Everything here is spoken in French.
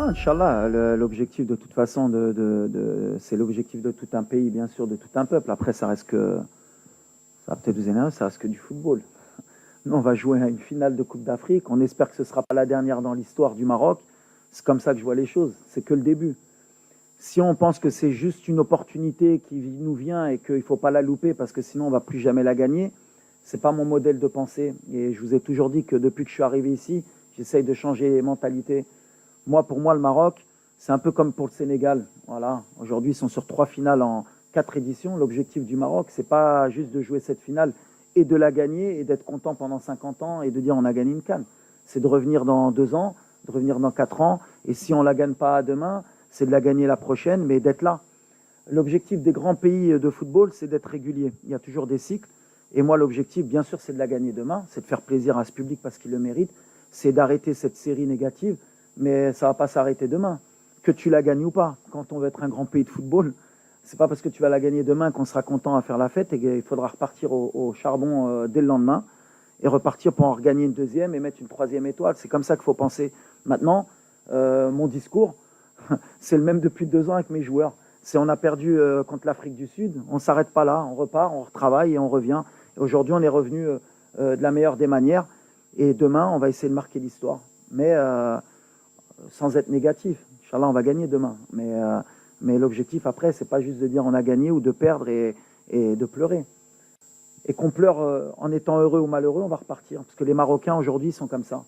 Inch'Allah, l'objectif de toute façon, c'est l'objectif de tout un pays, bien sûr, de tout un peuple. Après, ça va peut-être vous énerver, ça reste que du football. Nous, on va jouer à une finale de Coupe d'Afrique. On espère que ce ne sera pas la dernière dans l'histoire du Maroc. C'est comme ça que je vois les choses. C'est que le début. Si on pense que c'est juste une opportunité qui nous vient et qu'il ne faut pas la louper parce que sinon on ne va plus jamais la gagner, ce n'est pas mon modèle de pensée. Et je vous ai toujours dit que depuis que je suis arrivé ici, j'essaye de changer les mentalités. Moi, pour moi, le Maroc, c'est un peu comme pour le Sénégal. Voilà. Aujourd'hui, ils sont sur 3 finales en 4 éditions. L'objectif du Maroc, c'est pas juste de jouer cette finale et de la gagner et d'être content pendant 50 ans et de dire on a gagné une CAN. C'est de revenir dans 2 ans, de revenir dans 4 ans. Et si on ne la gagne pas demain, c'est de la gagner la prochaine, mais d'être là. L'objectif des grands pays de football, c'est d'être régulier. Il y a toujours des cycles. Et moi, l'objectif, bien sûr, c'est de la gagner demain. C'est de faire plaisir à ce public parce qu'il le mérite. C'est d'arrêter cette série négative. Mais ça ne va pas s'arrêter demain. Que tu la gagnes ou pas. Quand on veut être un grand pays de football, c'est pas parce que tu vas la gagner demain qu'on sera content à faire la fête et qu'il faudra repartir au charbon dès le lendemain et repartir pour en regagner une deuxième et mettre une troisième étoile. C'est comme ça qu'il faut penser. Maintenant, mon discours, c'est le même depuis 2 ans avec mes joueurs. C'est on a perdu contre l'Afrique du Sud, on ne s'arrête pas là, on repart, on retravaille et on revient. Et aujourd'hui, on est revenu de la meilleure des manières. Et demain, on va essayer de marquer l'histoire. Mais sans être négatif. Inch'Allah, on va gagner demain. Mais l'objectif après, c'est pas juste de dire on a gagné ou de perdre et de pleurer. Et qu'on pleure en étant heureux ou malheureux, on va repartir. Parce que les Marocains aujourd'hui sont comme ça.